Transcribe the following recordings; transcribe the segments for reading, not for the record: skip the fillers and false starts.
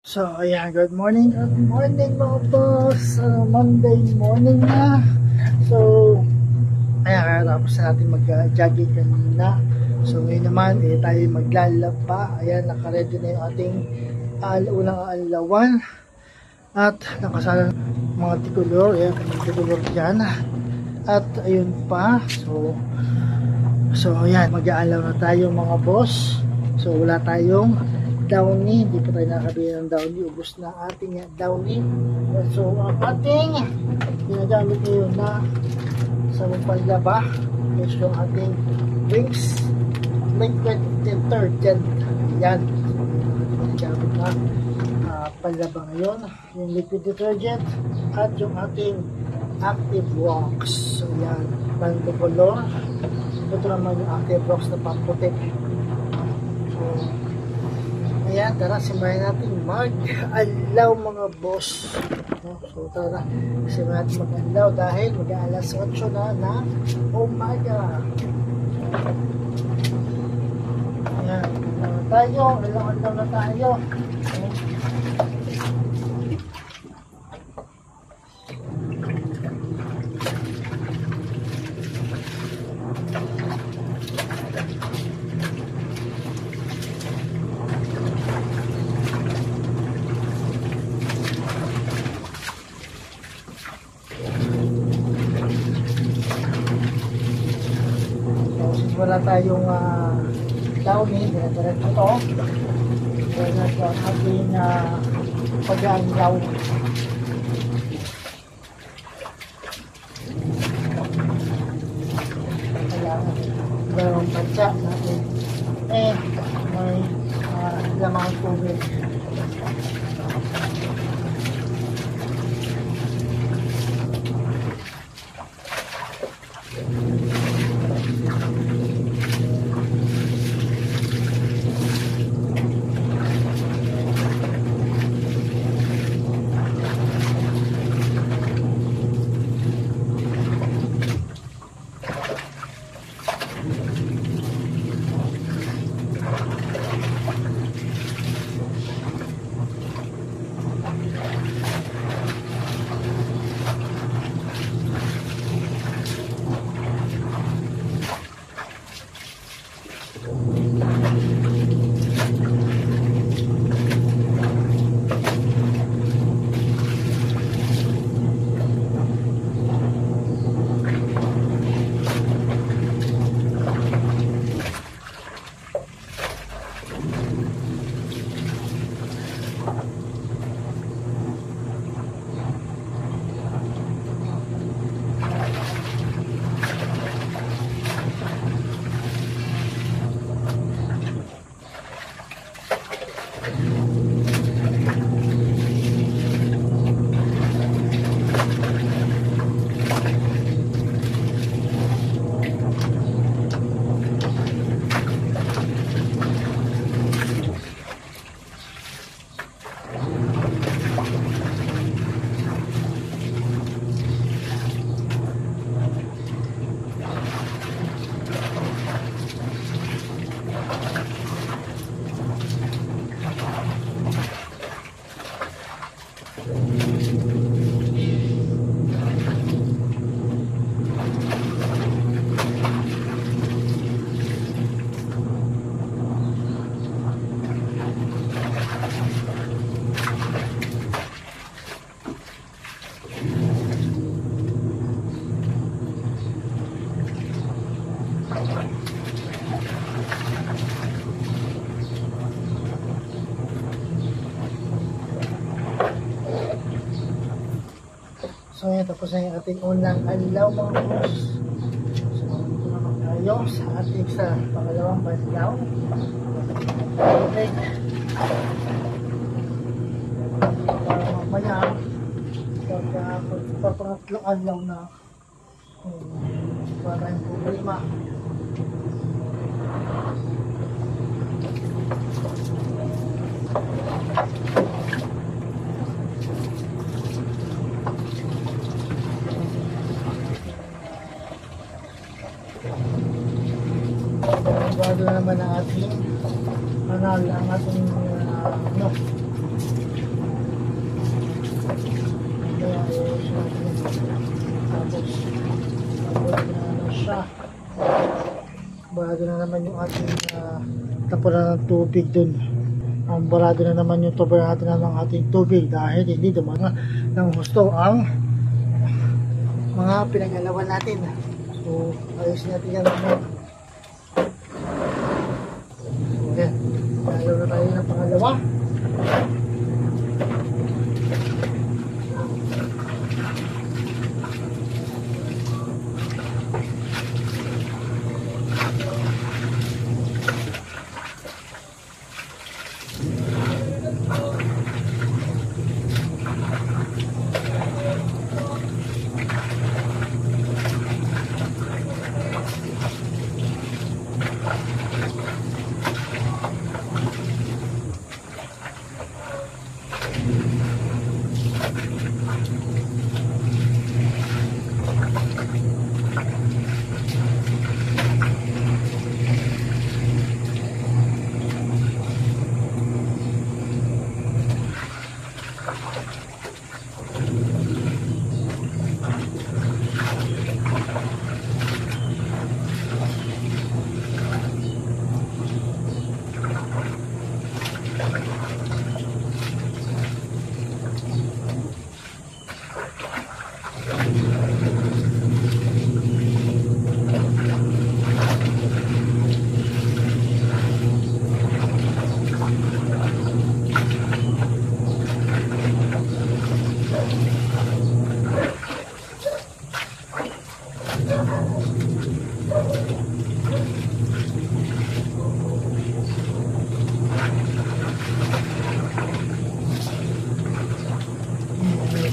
So, ayan, good morning mga boss. Monday morning na. So, ayan, tapos na natin mag-jogging kanina. So, ngayon naman, tayo maglalaba. Ayan, nakaready na yung ating unang alawan. At nakasala mga tikulor. Ayan, mga tikulor dyan. At ayun pa. So ayan, mag-aalaw na tayo mga boss. So, wala tayong downy, hindi pa tayo nakabili ng downy, ubos na ating downy. So ang ating ginagamit ngayon na sa magpalaba is yung ating Wings liquid detergent. Yan, ginagamit na palaba ngayon, yung liquid detergent at yung ating Active Wax. So yan, pang-color. Ito naman yung Active Wax na pang-putik. So ayan, tara, simahin natin mag-alaw mga boss. So tara, simahin natin mag-alaw dahil mag-aalas 8 na umaga. Ayan, tayo, alaw-alaw na tayo. Wala tayong downy, diretso to. Kaya natin ang ating pag-aalaw. Kailangan dalawang patsa natin. May lamang tubig. So yan, tapos na yung ating unang alaw mga boss. So dito naman tayo sa ating pangalawang alaw. Okay. Mamaya pagpapangatlong alaw na para yung problema. Bago naman ang ating ang ating siya. Barado na naman yung ating tapunan ng tubig dun. Ang barado na naman yung tuber natin ng ating tubig dahil hindi dumana ng husto ang mga pinag-alawan natin. So, ayusin natin yan naman. Okay, lalo na tayo ng pangalawa.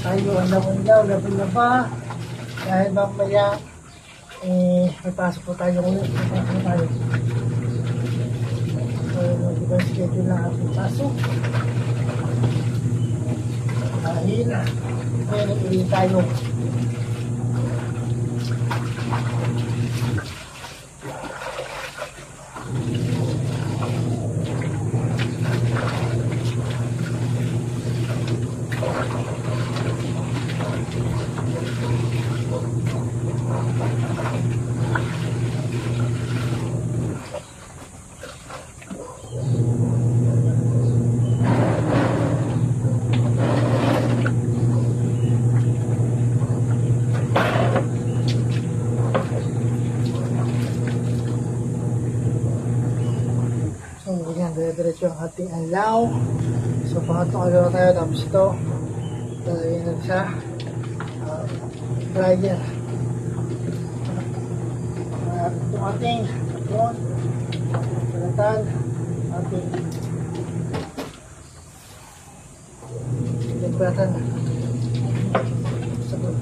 Tayo ang laban-laba dahil mamaya may pasok po tayo ulit. So mag-iba schedule lang ating pasok dahil may nag-uwi tayo. Diretso ang ating alaw. So pangatlong alaw tayo, tapos ito talagay na sa dryer. Itong ating drone palatan ating palatan sabon.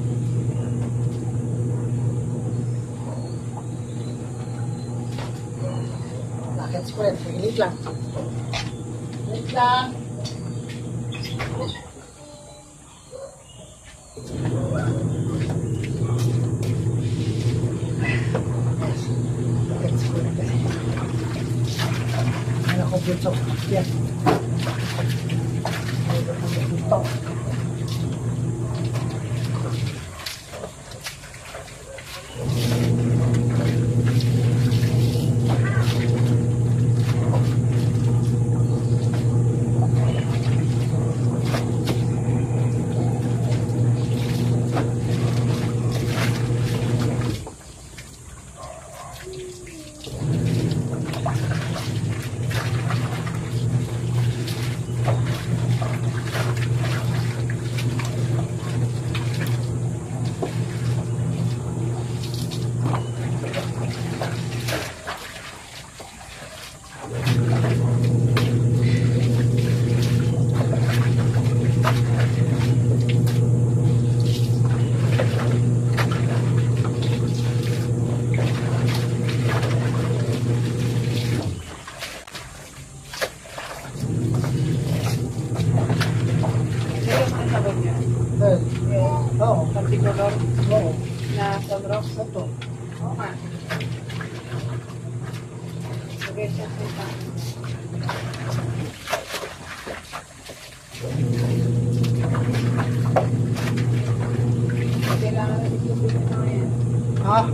Lakad spread, pilit lang. Wait lang. Ano ko dito? Yan. Ano ko dito? Oo, particular. Oo. Na sunrock na to. Oo nga. Okay, siya kita. Kailangan na isipin na yan. Ah?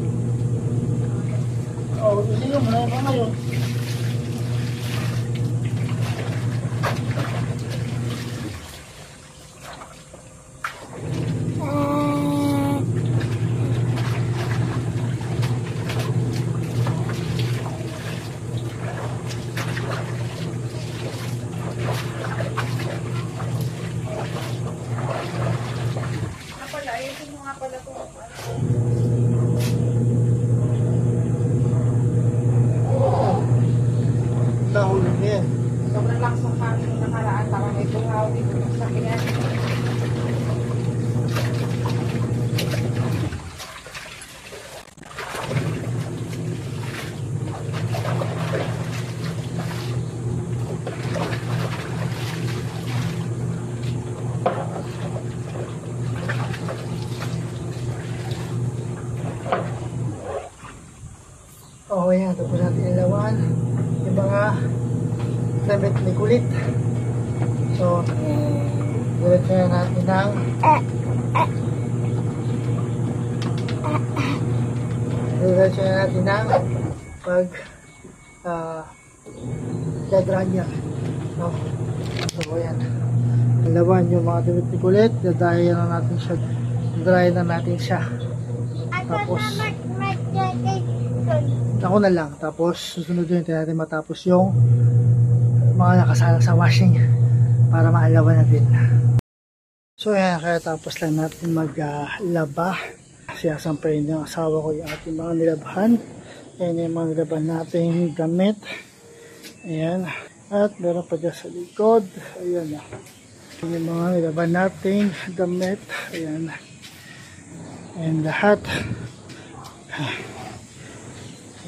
ngayon. Ayusin mo nga pala ito. Nahulog na yan. Sobrang lakas ng hangin nung nakaraan. Tama may bungaw dito sa kinyan. Oo, yan. Tapos natin ilawan yung mga damit ni kulit. So, diretso na natin ng pag dadranya. No? So, yan. Ilawan yung mga damit ni kulit. Dadayan na natin siya. Dry na natin siya. Tapos, ako na lang. Tapos, susunod yun natin matapos yung mga nakasalang sa washing para maalawan natin. So, yan. Kaya tapos lang natin maglaba. Siyasampayin ng asawa ko yung ating mga nilabhan. Ayan yung mga nilabhan natin damit. Ayan. At meron pa dyan sa likod. Ayan na. Yung mga nilabhan natin damit. Ayan. Ayan lahat.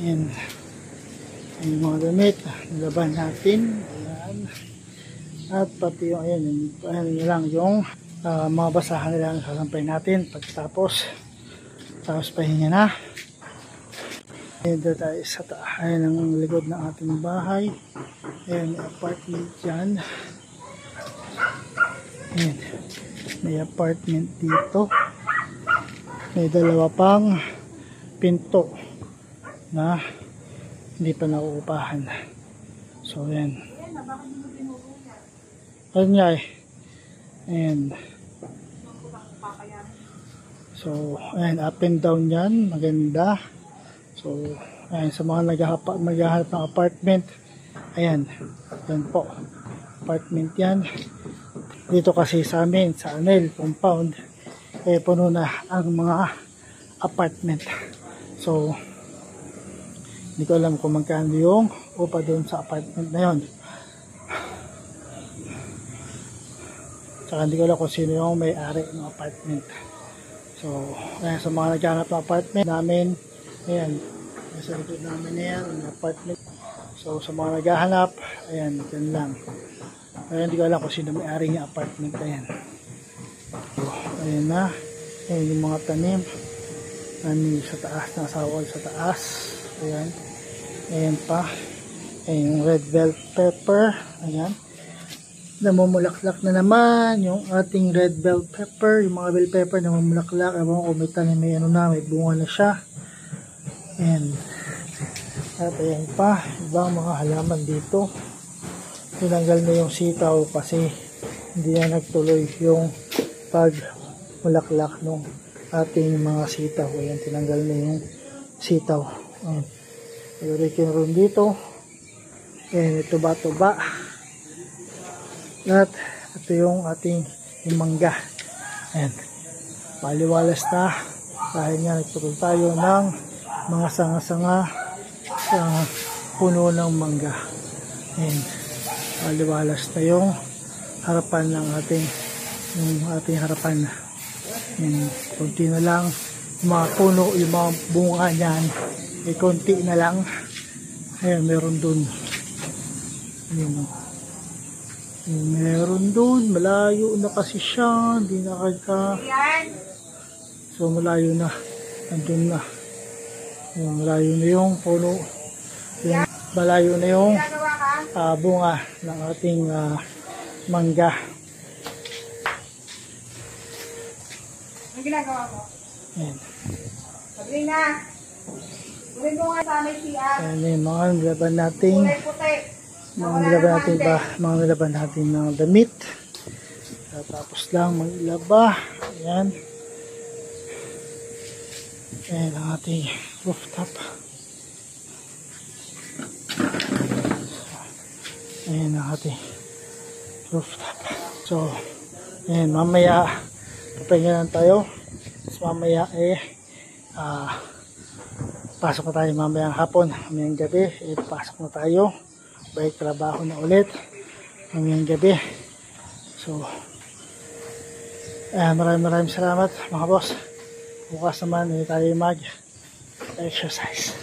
Ayan. Ayan yung mga damit. Nilaban natin. Ayan. At pati yung ayan. Ayan lang yung mga basahan nila ang sasampay natin. Pagkatapos tapos pahinga na. Ayan doon tayo sa taas. Ayan ang likod ng ating bahay. Ayan may apartment dyan. Ayan. May apartment dito. May dalawa pang pinto na hindi pa nauupahan. So, ayan. Ayan nga eh. Ayan. So, ayan. Up and down yan. Maganda. So, ayan. Sa mga maghahanap ng apartment. Ayan. Ayan po. Apartment yan. Dito kasi sa amin, sa Anel compound, eh puno na ang mga apartment. So, hindi ko alam kung magkano yung upa doon sa apartment na yon. Saka hindi ko alam kung sino yung may-ari ng apartment. So, ayan, sa mga naghanap ng apartment namin, ayan, nasa likod namin na yan, ang apartment. So, sa mga naghahanap, ayan, yan lang. Ayan, hindi ko alam kung sino may-ari ng apartment na yan. So, ayan na. Ayan yung mga tanim. Tanim sa taas, nasawa sa taas. Ayan. Ayan pa. Ayan yung red bell pepper. Ayan. Namumulaklak na naman yung ating red bell pepper. Yung mga bell pepper namumulaklak. Ewan ko may tanim, may ano na, may bunga na siya. Ayan. At ayan pa. Ibang mga halaman dito. Tinanggal na yung sitaw kasi hindi na nagtuloy yung pagmulaklak ng ating mga sitaw. Ayan, tinanggal na yung sitaw. Ayan. Mayroon dito. Ayan, ito ba? At ito yung ating mangga. Ayan. Paliwalas na. Dahil nga nagtuloy tayo ng mga sanga-sanga sa puno ng mangga. Ayan. Paliwalas na yung harapan ng ating harapan. Ayan. Kunti na lang yung mga puno, yung mga bunga niyan. Konti na lang. Ayan, meron dun. Ayan. Meron dun, malayo na kasi siya, hindi na kaya. So malayo na, andun na. Malayo na yung puno, yung, malayo na yung bunga ng ating mangga. Ang ginagawa mo? Ayan. Sabrina, Gawin mo nga sana yung CR. Ayan yung mga nilaban natin. Kulay puti. Mga nilaban natin ba? Mga nilaban natin ng damit. Tapos lang maglaba. Ayan. Ayan ang ating rooftop. Ayan ang ating rooftop. So, ayan, mamaya papahinga lang tayo. So, mamaya pasok na tayo mamayang hapon, mamayang gabi, pasok na tayo, balik trabaho na ulit mamayang gabi. So maraming salamat mga boss. Bukas naman tayo mag exercise.